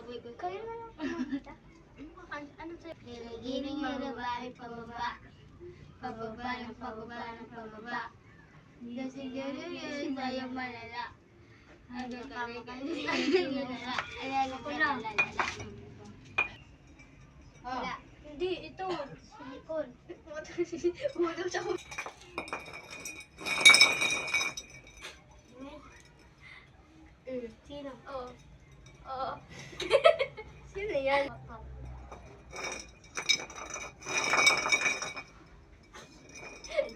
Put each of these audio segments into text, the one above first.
baboy ko. Kaya na lang kumanta. Ano sa'yo? Giling na babae pababa. Pababa ng pababa ng pababa. Kasi gano'n yun sa'yo malala. Hanggang kami kasi nalala. Ayan ako na. Wala. Hindi, ito. Silikon. Hulo siya ko. Sino? Oo. Oo. Sino yan?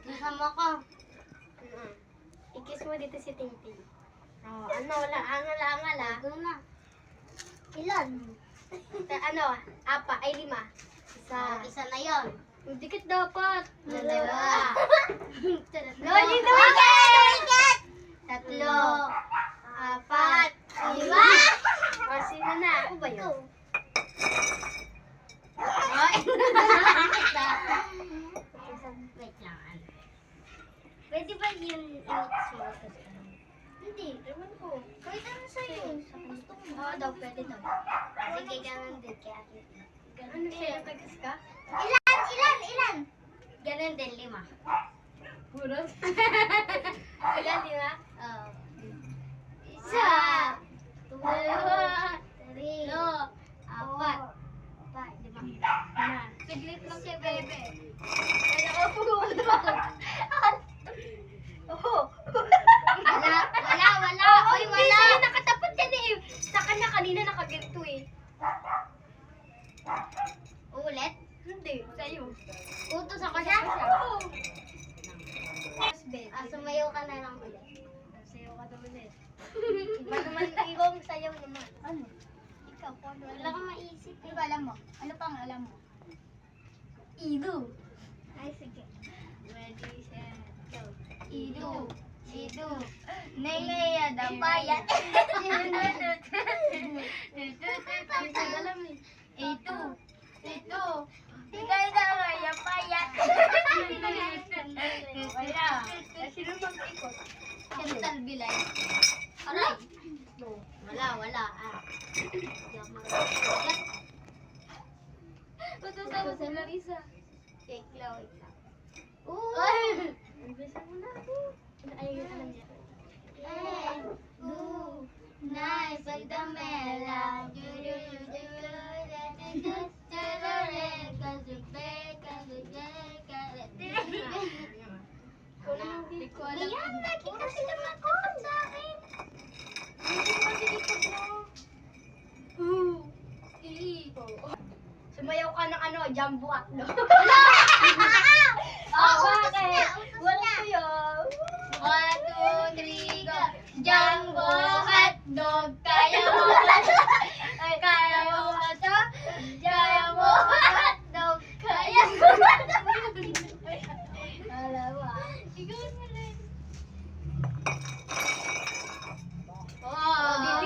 Kasama ko. I-kiss mo dito si Tingting. Oh, ano, wala, angal-angal ah. Ano na? Ilan? Ano, ay 5. Isa. Isa na yun. Dikit dapat. Dalawa. Loli, dumikit! 3, 4, 5. O, sino na? Ako ba yun? Wait lang. Pwede ba yung i-mix mo? Hindi, ewan ko. Kahit ano sa'yo. Gusto mo. Oo daw, pwede daw. Sige, ganun din. Kaya Ano siya, nagkis ka? Ilan? Ganun din, 5. Puro. Ilan, 5? Oh. Isa. 2, 3, 4, 5. 5. Na. Saglit lang siya, bebe. Wala ko po. Oo. Wala. Oy, wala. Hindi, nakatapat yan eh. Sa kanya kanina nakaganto eh. Ulit? Hindi, sa'yo. Utos ako siya? Oo. Sumayaw ka na lang ulit. Sayo ka daw ulit. Iba naman yung sayaw naman. Ano? Ikaw, kung ano Wala kang maisip. Ano ba alam mo? Ano pang alam mo? Idu. Ay, sige. Ready, set, go. Idu. Nengaya dampaya. Alam ni. Itu. Tigay na kaya payat. Wala. Sino mag-ikot? Capital Bilay. Aray! Wala. Hindi ako mag-ulat. Patusawa si Larissa. Wait lang. Ay! Bisa mo na ako. Ayun, alam niya. Nice like the mela. Hindi ko alam. Ayan, nakita sila mag-comment sa akin. Hindi ko kasi ikot mo. Sumayaw ka ng ano, jumbo atlo. Utos niya. Wala ko yun. 1, 2, 3, go. Jumbo hotdog, kaya mo ba to? Ay, kaya mo ba to? Jumbo hotdog, kaya mo ba to? Alam mo. Ikaw na rin. Oh, Dito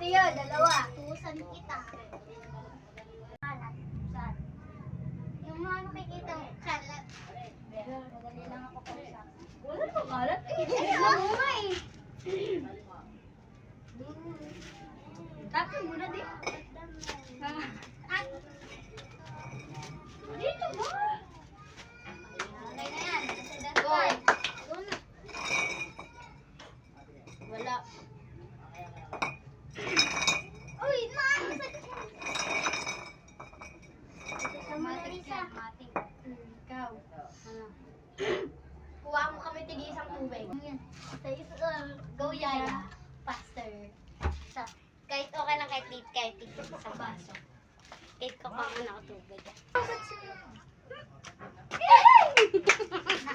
yan, 2. Tusan kita. Kalat. Saan? Yung mga nakikita mo, kalat. Madali lang ako kausap. Wala namang kalat. Oo nga eh. Tapos muna din. At, Dito ba? okay na yan. Go. Go na. Wala. Uy, matik yan. Matik. Ikaw. Ano? Kuha mo kami tig-isang tubig. Go, Yaya. Faster. So, kahit okay lang kahit tigil sa baso. Kahit ko pa nga tubig.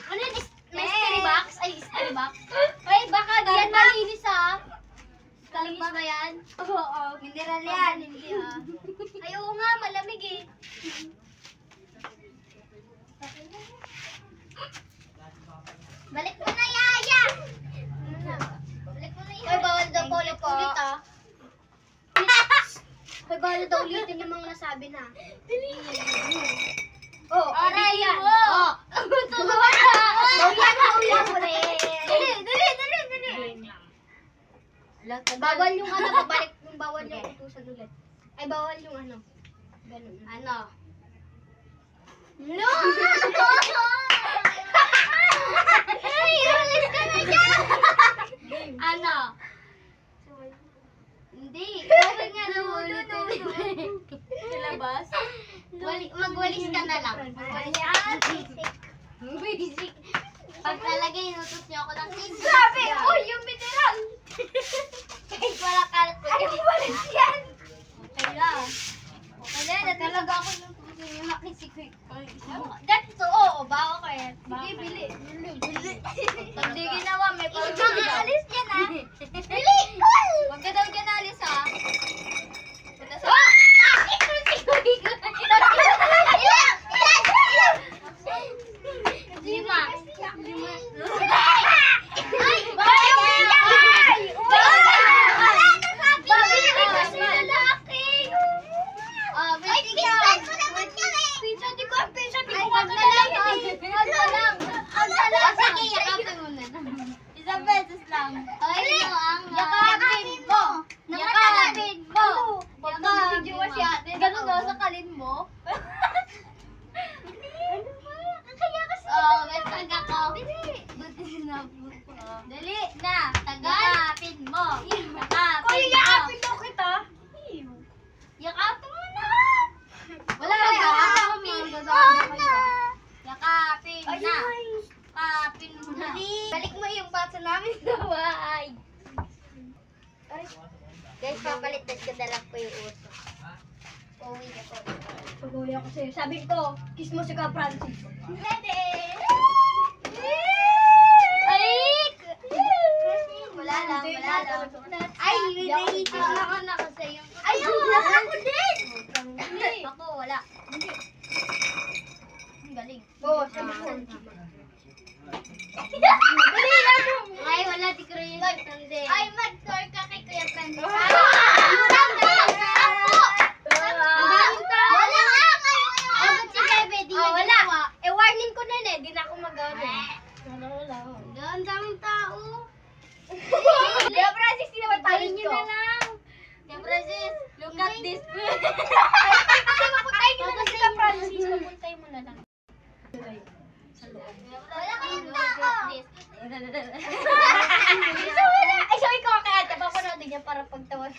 Ano yun? Mystery box? Ay, mystery box? Ay, baka yan malinis ah. Malinis ba yan? Oo, mineral yan. Hindi ah. Ay, oo nga, malamig eh. Balik mo na, Yaya! Balik mo na, Yaya. Ay, bawal daw ulit ah. Ay, bawal daw ulitin yung mga nasabi na. Oh, Aray yan. mo! Oh. Tumawa na! Uyan mo na eh. Dali! Bawal yung ano, babalik yung bawal yung utusan ulit. Ay, bawal Pag talaga inutos niyo ako ng kiss. Grabe! Uy, yung mineral! Kahit wala kalat ko. Ano ba rin yan? Okay lang. Okay na, talaga ako yung gusto niyo makisikwik. That's oo, bawa ko yan. Sige, bili. Pag di ginawa, may Ikaw pag ang alis dyan, ha? Bili! Huwag ka daw dyan alis, ha? Punta sa... Lima. Ay! Ay! Wala na sabi na! Kasi lalaki! Ay, pinsan ko naman kami! Pinsan, di ko ang pinsan, di Ay, ko wag ka na lang, lang! wag na lang. Wag na lang! Sige, yakapin mo na. Isang beses lang. Ay, ito ang Yakapin mo! Yakapin mo! Pag nag-video ka si ate, ganun daw sa kalin mo. Kaya kasi... Oh, may taga ko. Dali! Dali na. Tagal. Yakapin mo. Kuya, yakapin daw kita! Yakapin mo na. Wala Okay, na! yakapin mo na. Yakapin Ay, na. ay. Yakapin mo na. Balik mo yung bata namin sa bahay. Guys, papalitan ko na lang po yung uso. Uwi na po. Pag-uwi ako sa'yo. Sabi ko, kiss mo si Ka Francis. Ready? Ay! Wala lang, wala lang. Ay, naisip na ko na kasi yung... Ayaw, ako din! Ako, wala. Ang galing. Oo, sabi ko. Ay, wala, di ko rin yung hindi. Ay, mag-tour ka kay Kuya Francis. Wala nga kayo. Ay, ba't si Bebe, di Oh, niya wala. ginawa? Eh, warning ko na yun eh. Di na ako mag-gawin. Wala. Ang daming tao. Kaya Francis, di naman Tayo talent niyo ko. na lang. Kuya Francis, look at this. Kasi mapuntay nyo na lang si Ka Francis. Mapuntay mo na lang. Wala kayong tao. So, wala. Ay, so ikaw kay ate. Papanoodin niya para pagtawan.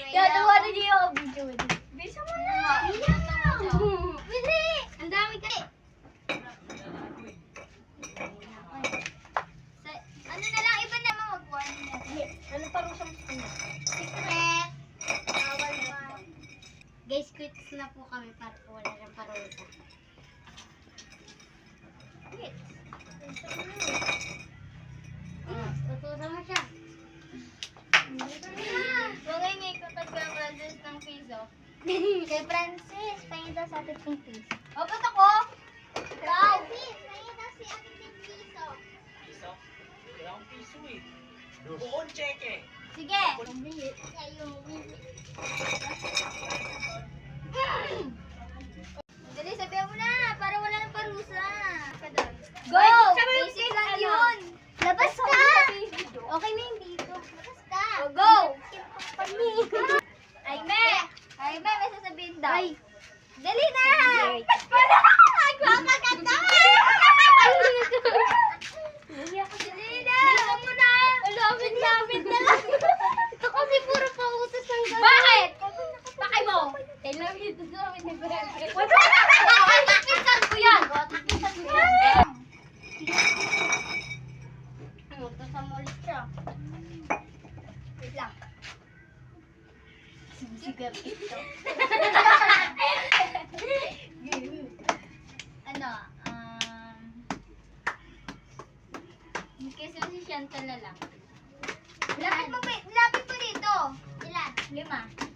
Kaya tawanan niya yung video. Bisa mo na. Bili! Ang dami ka eh. Ano na lang, iba naman mag-warning natin. Ano parang siyang Secret! Bawal pa. Guys, quits na po kami para po wala ng parusa. Quits. Tutusan mo siya. Bagay nga ikatag ka Francis ng piso. Kay Francis, pahingin daw sa 15 piso. O, ba't ako? Francis, pahingin daw si akin 10 piso. Piso? Wala akong piso eh. Buon cheque. Sige. Kayo. Dali, sabihan mo na. Para wala ng parusa. Go! Basic lang yun. Labas ka! Okay na yung dito. Labas ka! O, go! Ay, Ay, may sasabihin daw. Ay. Dali na! Magpapaganda! Dali na! Bilisan mo na! Lapit na lang. Ito kasi puro pautos ng gano'n. Bakit? Bakit mo? I love you to so many friends. Pinsan ko yan! Pinsan ko yan. Magkasama ulit siya. Wait lang. Sigar ito. Ano, kasi si Chantal na lang. Lapit mo dito. Ilan? 5.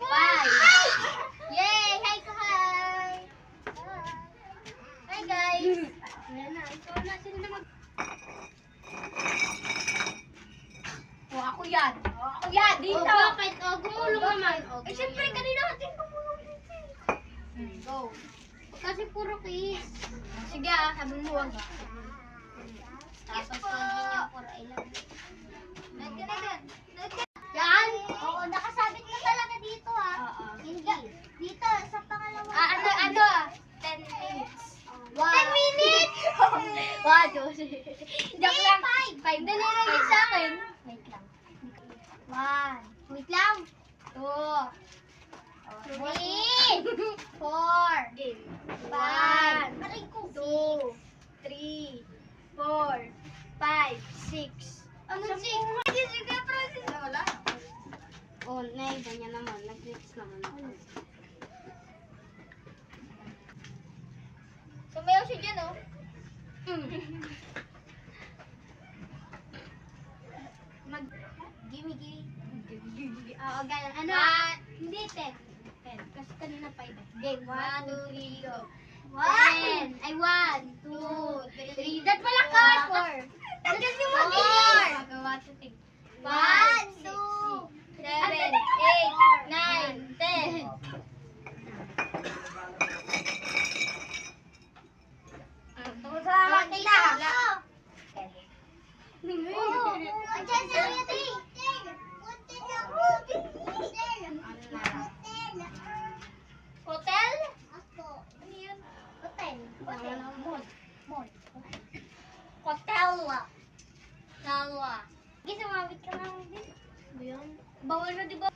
5. Yay! Hi ko, hi! Hi, guys! Ayan na, ikaw na. Sino na mag... O, ako yan. O, ako yan. Dito. Oh, bakit? Oh, gumulong naman. Oh, Eh, syempre, kanina natin tumulong dito. Go. Kasi puro kiss. Sige ah, sabi mo wag. Tapos sabihin niya puro I love you. Nag ka na dyan. Yan! Oo, nakasabit na talaga dito ah. Oo. Hindi. Dito, sa pangalawa. Ano? 10 minutes. 10 minutes! Wow, Josie. Joke lang. 5. Dali lang yun sa akin. Wait lang. 1. Wait lang. 2. 3, 4, Game. 5, 2, 3, 4, 5, 6. Ano Sampu. si? Sige, process na wala. Oh, nay, ganyan naman. Nag-glitch naman ako. Sumayaw siya dyan, oh. Mag... Gimme. Oo, ganyan. Ano? Hindi, 10. 10. Kasi kanina 5 eh. Game. 1, 2, 3, go. 10. Ay, 1, 2, 3. Dat pala ka! 4. Tanggal yung mga 1, 2, 3. 1, 2, 7, 8, 9, 10. Tungkol sa makita. Andiyan si Ate. Hotel? Ano yun? Hotel. Mall. Hotel. Talwa. Sige, sumabit ka na. Ano yun? Bawal na, di ba?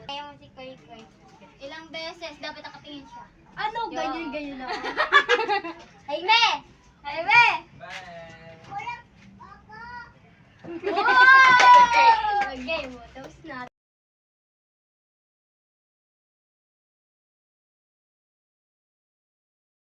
Ayaw mo si Koy Koy. Ilang beses dapat nakatingin siya? Ano? Ganyan lang. Jaime! Jaime! Bye! Oh! Game mo. Tapos na.